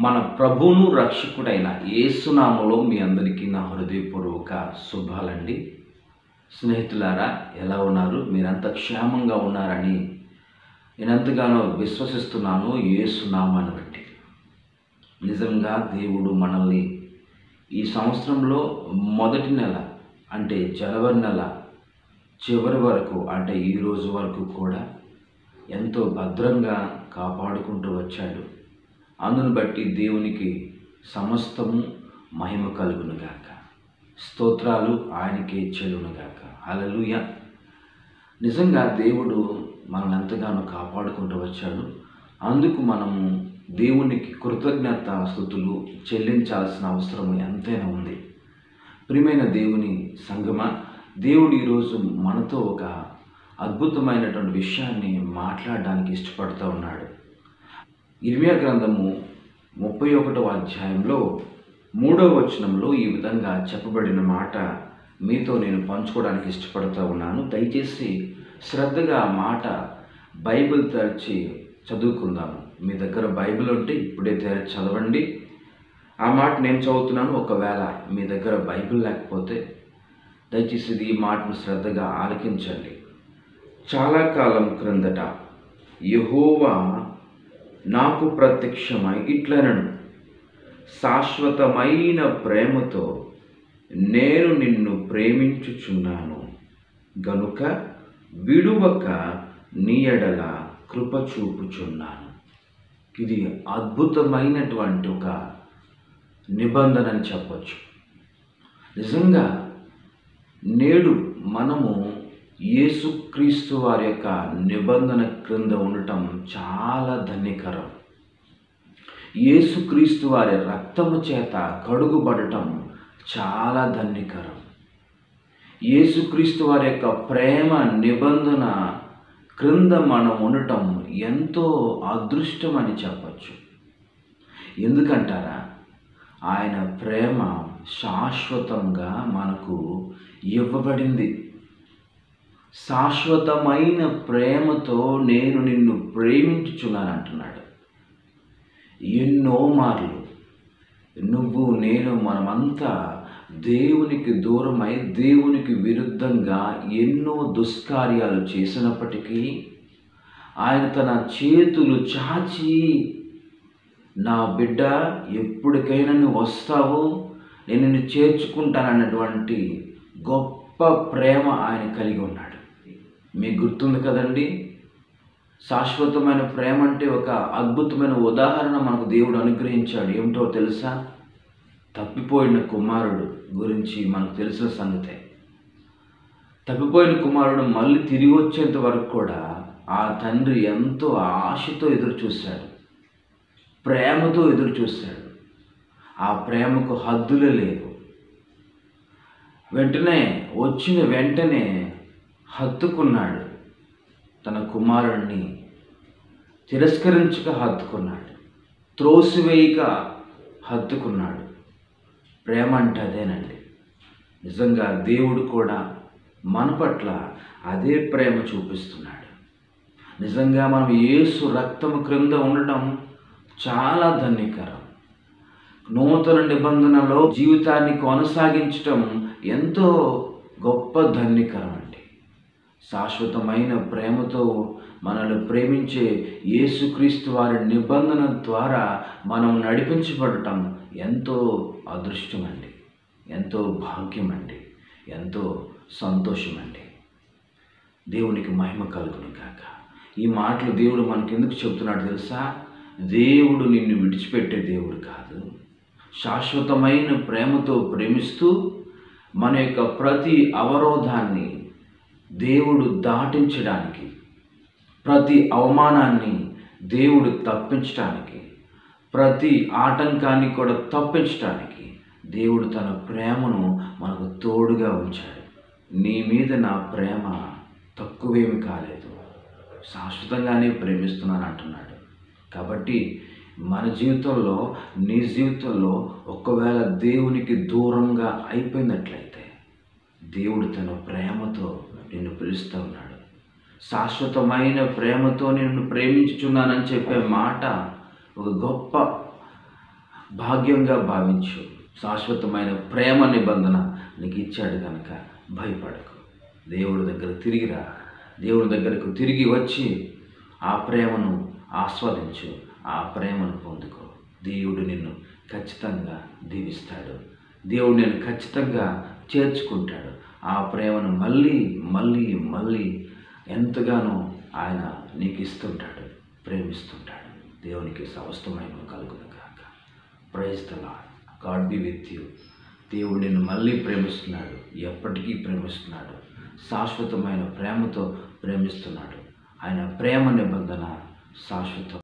మన ప్రభువును రక్షకుడైన యేసునామములో మీ అందరికీ నా హృదయపూర్వక శుభాలండి. స్నేహితులారా, ఎలా ఉన్నారు? మీరంతా క్షేమంగా ఉన్నారని నేనెంతగానో విశ్వసిస్తున్నాను యేసునామాన్ని బట్టి. నిజంగా దేవుడు మనల్ని ఈ సంవత్సరంలో మొదటి నెల అంటే జనవరి నెల చివరి వరకు అంటే ఈ రోజు వరకు కూడా ఎంతో భద్రంగా కాపాడుకుంటూ వచ్చాడు. అందును బట్టి దేవునికి సమస్తము మహిమ కలుగునుగాక. స్తోత్రాలు ఆయనకే చెల్లునుగాక. హల్లెలూయా. నిజంగా దేవుడు మనల్ని ఎంతగానో కాపాడుకుంటూ వచ్చాడు. అందుకు మనము దేవునికి కృతజ్ఞత స్తుతులు చెల్లించాల్సిన అవసరం ఎంతైనా ఉంది. ప్రియమైన దేవుని సంగమా, దేవుడు ఈరోజు మనతో ఒక అద్భుతమైనటువంటి విషయాన్ని మాట్లాడడానికి ఇష్టపడుతూ ఉన్నాడు. ఇర్మియా గ్రంథము 31వ అధ్యాయంలో 3వ వచనంలో ఈ విధంగా చెప్పబడిన మాట మీతో నేను పంచుకోవడానికి ఇష్టపడుతూ ఉన్నాను. దయచేసి శ్రద్ధగా ఆ మాట బైబిల్ తెరిచి చదువుకుందాము. మీ దగ్గర బైబిల్ ఉంటే ఇప్పుడే తెరిచి చదవండి. ఆ మాట నేను చదువుతున్నాను. ఒకవేళ మీ దగ్గర బైబిల్ లేకపోతే దయచేసి ఈ మాటను శ్రద్ధగా ఆలకించండి. చాలా కాలం క్రిందట యెహోవా నాకు ప్రత్యక్షమై ఇట్లనెను, శాశ్వతమైన ప్రేమతో నేను నిన్ను ప్రేమించుచున్నాను గనుక విడువక నీ ఎడల కృప చూపుచున్నాను. ఇది అద్భుతమైనటువంటి ఒక నిబంధన అని చెప్పచ్చు. నిజంగా నేడు మనము యేసుక్రీస్తు వారి యొక్క నిబంధన క్రింద ఉండటం చాలా ధన్యకరం. యేసుక్రీస్తు వారి రక్తము చేత కడుగుబడటం చాలా ధన్యకరం. యేసుక్రీస్తు వారి యొక్క ప్రేమ నిబంధన క్రింద మనం ఉండటం ఎంతో అదృష్టం అని చెప్పచ్చు. ఎందుకంటారా? ఆయన ప్రేమ శాశ్వతంగా మనకు ఇవ్వబడింది. శాశ్వతమైన ప్రేమతో నేను నిన్ను ప్రేమించుచున్నాను అంటున్నాడు. ఎన్నో మార్లు నువ్వు నేను మనమంతా దేవునికి దూరమై దేవునికి విరుద్ధంగా ఎన్నో దుష్కార్యాలు చేసినప్పటికీ ఆయన తన చేతులు చాచి, నా బిడ్డ ఎప్పటికైనా నువ్వు వస్తావు, నేను నిన్ను చేర్చుకుంటానన్నటువంటి గొప్ప ప్రేమ ఆయన కలిగి ఉన్నాడు. మీకు గుర్తుంది కదండి, శాశ్వతమైన ప్రేమ అంటే ఒక అద్భుతమైన ఉదాహరణ మనకు దేవుడు అనుగ్రహించాడు. ఏమిటో తెలుసా? తప్పిపోయిన కుమారుడు గురించి మనకు తెలిసిన సంగతే. తప్పిపోయిన కుమారుడు మళ్ళీ తిరిగి వచ్చేంత వరకు కూడా ఆ తండ్రి ఎంతో ఆశతో ఎదురు చూశాడు, ప్రేమతో ఎదురు చూశాడు. ఆ ప్రేమకు హద్దులే లేవు. వచ్చిన వెంటనే హత్తుకున్నాడు. తన కుమారుణ్ణి తిరస్కరించక హత్తుకున్నాడు, త్రోసివేయక హత్తుకున్నాడు. ప్రేమ అంటే అదేనండి. నిజంగా దేవుడు కూడా మన పట్ల అదే ప్రేమ చూపిస్తున్నాడు. నిజంగా మనం యేసు రక్తము క్రింద ఉండటం చాలా ధన్యకరం. నూతన నిబంధనలో జీవితాన్ని కొనసాగించటం ఎంతో గొప్ప ధన్యకరం అండి. శాశ్వతమైన ప్రేమతో మనల్ని ప్రేమించే యేసుక్రీస్తు వారి నిబంధన ద్వారా మనం నడిపించబడటం ఎంతో అదృష్టం అండి, ఎంతో భాగ్యం అండి, ఎంతో సంతోషం అండి. దేవునికి మహిమ కలుగును గాక. ఈ మాటలు దేవుడు మనకెందుకు చెబుతున్నాడు తెలుసా? దేవుడు నిన్ను విడిచిపెట్టే దేవుడు కాదు. శాశ్వతమైన ప్రేమతో ప్రేమిస్తూ మన యొక్క ప్రతి అవరోధాన్ని దేవుడు దాటించడానికి, ప్రతి అవమానాన్ని దేవుడు తప్పించడానికి, ప్రతి ఆటంకాన్ని కూడా తప్పించడానికి దేవుడు తన ప్రేమను మనకు తోడుగా ఉంచాడు. నీ మీద నా ప్రేమ తక్కువేమి కాలేదు, శాశ్వతంగానే ప్రేమిస్తున్నాను అంటున్నాడు. కాబట్టి మన జీవితంలో, నీ జీవితంలో ఒకవేళ దేవునికి దూరంగా అయిపోయినట్లయితే దేవుడు తన ప్రేమతో నిన్ను పిలుస్తూ ఉన్నాడు. శాశ్వతమైన ప్రేమతో నిన్ను ప్రేమించుచున్నానని చెప్పే మాట ఒక గొప్ప భాగ్యంగా భావించు. శాశ్వతమైన ప్రేమ నిబంధన నీకు ఇచ్చాడు కనుక భయపడకు. దేవుడి దగ్గర తిరిగిరా. దేవుడి దగ్గరకు తిరిగి వచ్చి ఆ ప్రేమను ఆస్వాదించు. ఆ ప్రేమను పొందుకో. దేవుడు నిన్ను ఖచ్చితంగా దీవిస్తాడు. దేవుడు నేను ఖచ్చితంగా చేర్చుకుంటాడు. ఆ ప్రేమను మళ్ళీ మళ్ళీ మళ్ళీ ఎంతగానో ఆయన నీకు ఇస్తుంటాడు, ప్రేమిస్తుంటాడు. దేవునికి సమస్తమైన కలుగును గాక. Praise the Lord. God be with you. దేవుడు నిన్ను మళ్ళీ ప్రేమిస్తున్నాడు, ఎప్పటికీ ప్రేమిస్తున్నాడు. శాశ్వతమైన ప్రేమతో ప్రేమిస్తున్నాడు. ఆయన ప్రేమ నిబంధన శాశ్వతం.